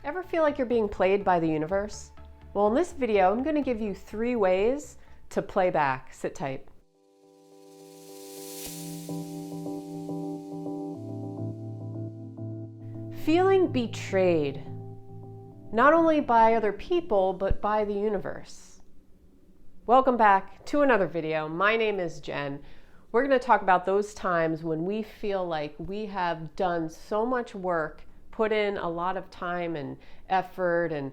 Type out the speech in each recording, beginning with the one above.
Ever feel like you're being played by the universe? Well, in this video, I'm going to give you 3 ways to play back. Sit tight. Feeling betrayed, not only by other people, but by the universe. Welcome back to another video. My name is Jen. We're going to talk about those times when we feel like we have done so much work, put in a lot of time and effort and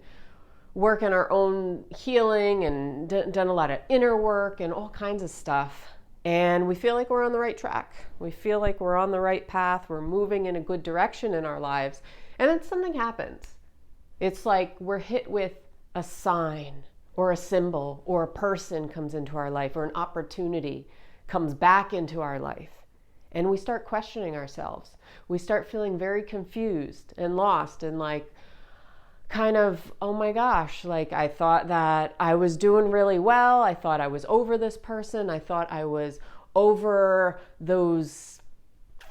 work on our own healing and done a lot of inner work and all kinds of stuff. And we feel like we're on the right track. We feel like we're on the right path. We're moving in a good direction in our lives. And then something happens. It's like we're hit with a sign or a symbol or a person comes into our life or an opportunity comes back into our life. And we start questioning ourselves. We start feeling very confused and lost and like, kind of, oh my gosh, like I thought that I was doing really well. I thought I was over this person. I thought I was over those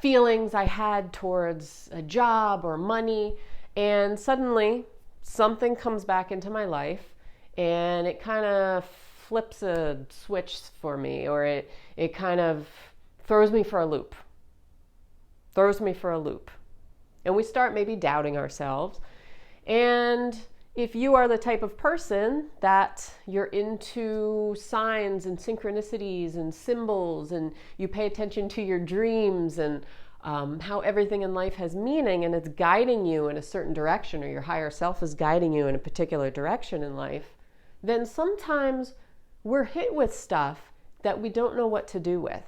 feelings I had towards a job or money. And suddenly something comes back into my life and it kind of flips a switch for me, or it kind of throws me for a loop. And we start maybe doubting ourselves. And if you are the type of person that you're into signs and synchronicities and symbols, and you pay attention to your dreams and how everything in life has meaning and it's guiding you in a certain direction, or your higher self is guiding you in a particular direction in life, then sometimes we're hit with stuff that we don't know what to do with.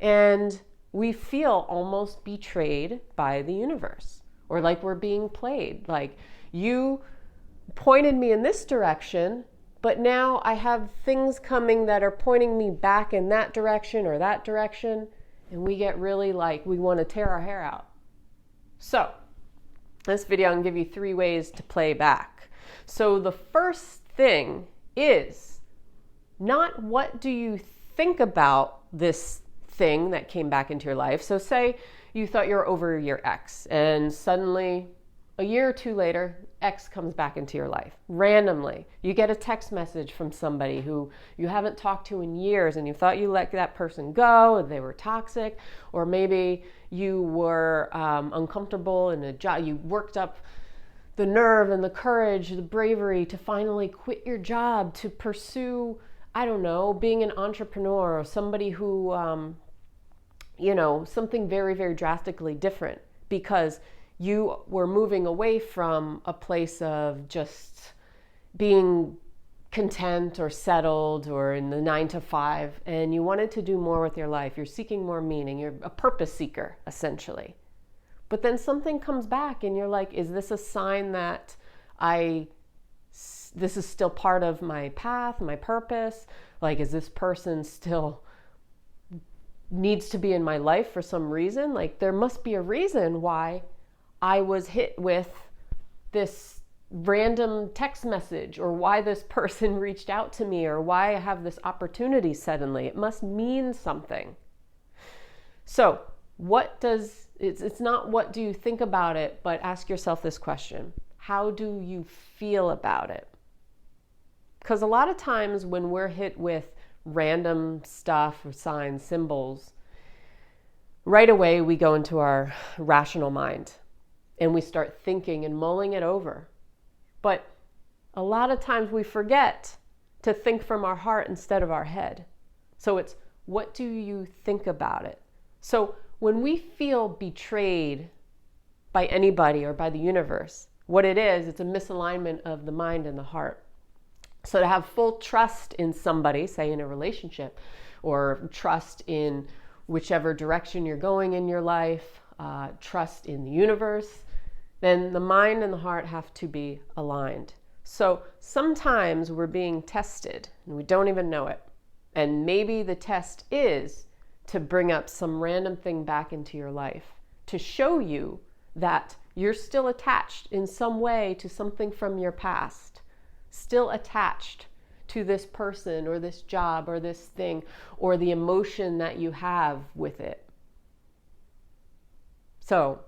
And we feel almost betrayed by the universe, or like we're being played. Like, you pointed me in this direction, but now I have things coming that are pointing me back in that direction or that direction, and we get really like we want to tear our hair out. So, this video I'm going to give you 3 ways to play back. So the first thing is not what do you think about this thing that came back into your life. So say you thought you were over your ex, and suddenly a year or 2 later, ex comes back into your life randomly. You get a text message from somebody who you haven't talked to in years, and you thought you let that person go, they were toxic, or maybe you were uncomfortable in a job. You worked up the nerve and the courage, the bravery to finally quit your job to pursue, I don't know, being an entrepreneur or somebody who, something very, very drastically different, because you were moving away from a place of just being content or settled or in the 9 to 5, and you wanted to do more with your life. You're seeking more meaning. You're a purpose seeker, essentially. But then something comes back and you're like, is this a sign that this is still part of my path, my purpose? Like, is this person still needs to be in my life for some reason? Like, there must be a reason why I was hit with this random text message, or why this person reached out to me, or why I have this opportunity suddenly. It must mean something. So it's not what do you think about it, but ask yourself this question. How do you feel about it? Because a lot of times when we're hit with random stuff or signs, symbols, right away we go into our rational mind and we start thinking and mulling it over. But a lot of times we forget to think from our heart instead of our head. So it's, what do you think about it? So when we feel betrayed by anybody or by the universe, what it is, it's a misalignment of the mind and the heart. So to have full trust in somebody, say in a relationship, or trust in whichever direction you're going in your life, trust in the universe, then the mind and the heart have to be aligned. So sometimes we're being tested and we don't even know it. And maybe the test is to bring up some random thing back into your life to show you that you're still attached in some way to something from your past, still attached to this person or this job or this thing or the emotion that you have with it. So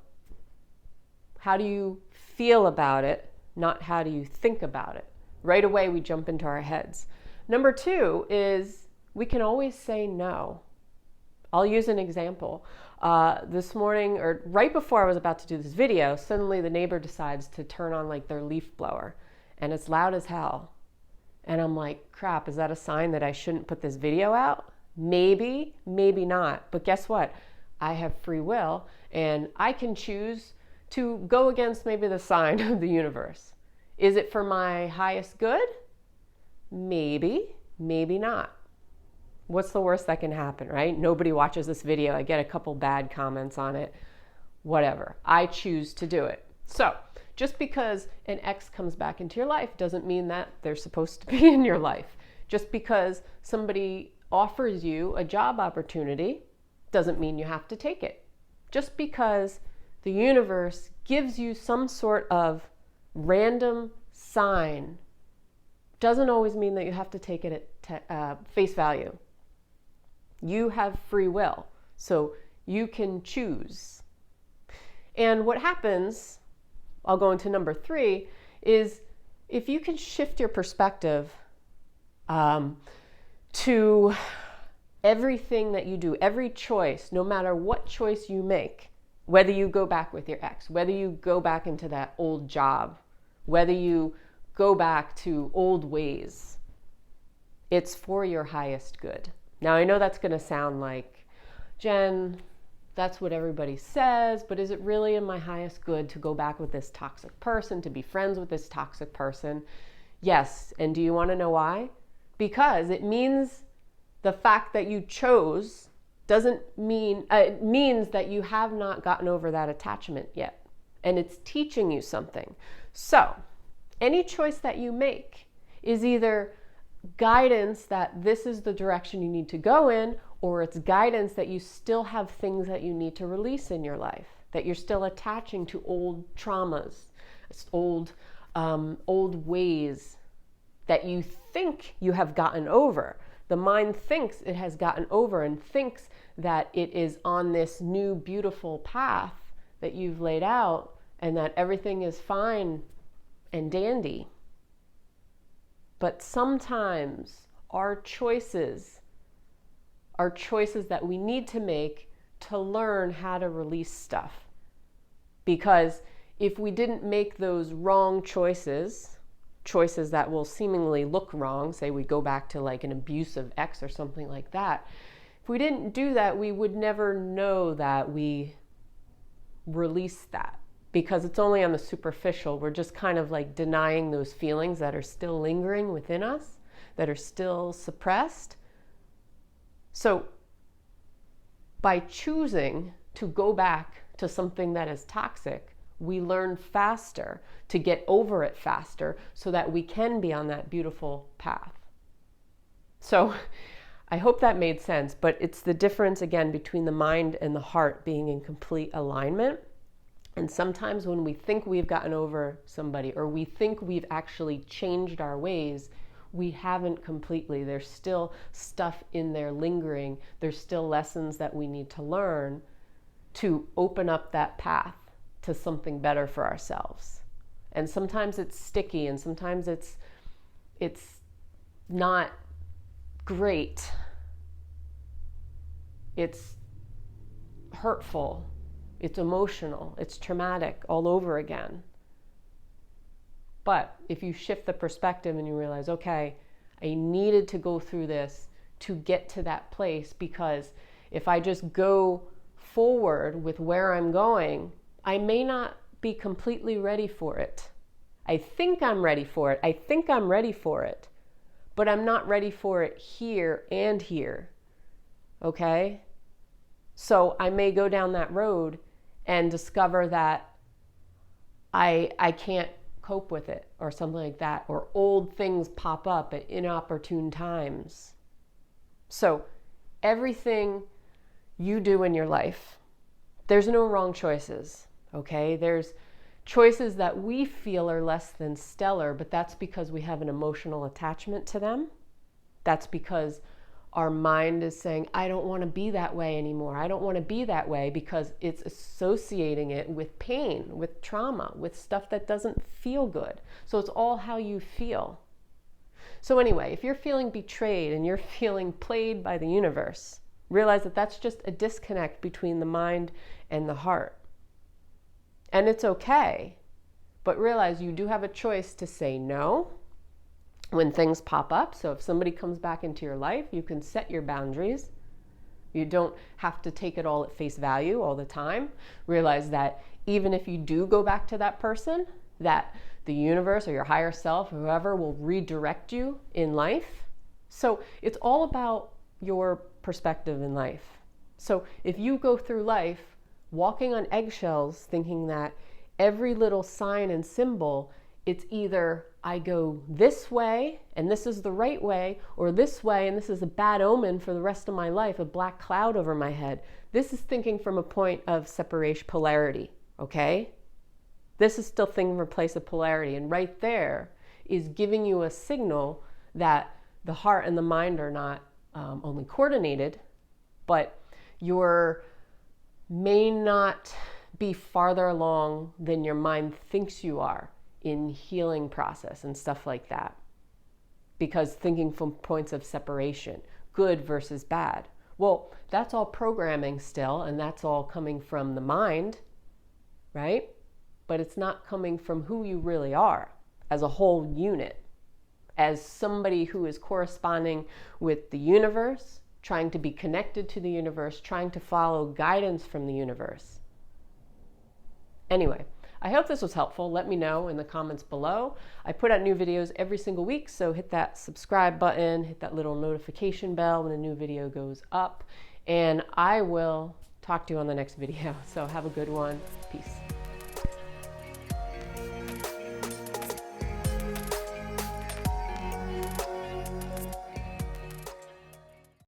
how do you feel about it, not how do you think about it. Right away, we jump into our heads. Number 2 is we can always say no. I'll use an example. This morning, or right before I was about to do this video, suddenly the neighbor decides to turn on like their leaf blower, and it's loud as hell. And I'm like, crap, is that a sign that I shouldn't put this video out? Maybe, maybe not. But guess what? I have free will, and I can choose to go against maybe the sign of the universe. Is it for my highest good? Maybe, maybe not. What's the worst that can happen, right? Nobody watches this video. I get a couple bad comments on it. Whatever. I choose to do it. So, just because an ex comes back into your life doesn't mean that they're supposed to be in your life. Just because somebody offers you a job opportunity doesn't mean you have to take it. Just because the universe gives you some sort of random sign doesn't always mean that you have to take it at face value. You have free will, so you can choose. And what happens, I'll go into number 3, is if you can shift your perspective to everything that you do, every choice, no matter what choice you make, whether you go back with your ex, whether you go back into that old job, whether you go back to old ways, it's for your highest good. Now, I know that's going to sound like, Jen, that's what everybody says, but is it really in my highest good to go back with this toxic person, to be friends with this toxic person? Yes. And do you want to know why? Because it means the fact that you chose doesn't mean, it means that you have not gotten over that attachment yet. And it's teaching you something. So, any choice that you make is either guidance that this is the direction you need to go in, or it's guidance that you still have things that you need to release in your life, that you're still attaching to old traumas, old ways that you think you have gotten over. The mind thinks it has gotten over and thinks that it is on this new beautiful path that you've laid out and that everything is fine and dandy. But sometimes our choices are choices that we need to make to learn how to release stuff. Because if we didn't make those wrong choices that will seemingly look wrong, say we go back to like an abusive ex or something like that, if we didn't do that, we would never know that we released that. Because it's only on the superficial. We're just kind of like denying those feelings that are still lingering within us, that are still suppressed. So by choosing to go back to something that is toxic, we learn faster to get over it faster so that we can be on that beautiful path. So I hope that made sense, but it's the difference again between the mind and the heart being in complete alignment. And sometimes when we think we've gotten over somebody or we think we've actually changed our ways, we haven't completely. There's still stuff in there lingering. There's still lessons that we need to learn to open up that path to something better for ourselves. And sometimes it's sticky and sometimes it's not great. It's hurtful. It's emotional, it's traumatic all over again. But if you shift the perspective and you realize, okay, I needed to go through this to get to that place, because if I just go forward with where I'm going, I may not be completely ready for it. I think I'm ready for it. I think I'm ready for it, but I'm not ready for it here and here. Okay? So I may go down that road and discover that I can't cope with it or something like that, or old things pop up at inopportune times. So everything you do in your life, there's no wrong choices, okay? There's choices that we feel are less than stellar, but that's because we have an emotional attachment to them. That's because our mind is saying, I don't want to be that way anymore. I don't want to be that way, because it's associating it with pain, with trauma, with stuff that doesn't feel good. So it's all how you feel. So anyway, if you're feeling betrayed and you're feeling played by the universe, realize that that's just a disconnect between the mind and the heart. And it's okay, but realize you do have a choice to say no when things pop up. So if somebody comes back into your life, you can set your boundaries. You don't have to take it all at face value all the time. Realize that even if you do go back to that person, that the universe or your higher self, whoever, will redirect you in life. So it's all about your perspective in life. So if you go through life walking on eggshells, thinking that every little sign and symbol, it's either I go this way and this is the right way, or this way and this is a bad omen for the rest of my life, a black cloud over my head. This is thinking from a point of separation, polarity, okay? This is still thinking from a place of polarity. And right there is giving you a signal that the heart and the mind are not only coordinated, but you may not be farther along than your mind thinks you are in healing process and stuff like that. Because thinking from points of separation, good versus bad. Well, that's all programming still, and that's all coming from the mind, right? But it's not coming from who you really are as a whole unit, as somebody who is corresponding with the universe, trying to be connected to the universe, trying to follow guidance from the universe. Anyway, I hope this was helpful. Let me know in the comments below. I put out new videos every single week, so hit that subscribe button, hit that little notification bell when a new video goes up, and I will talk to you on the next video. So have a good one. Peace.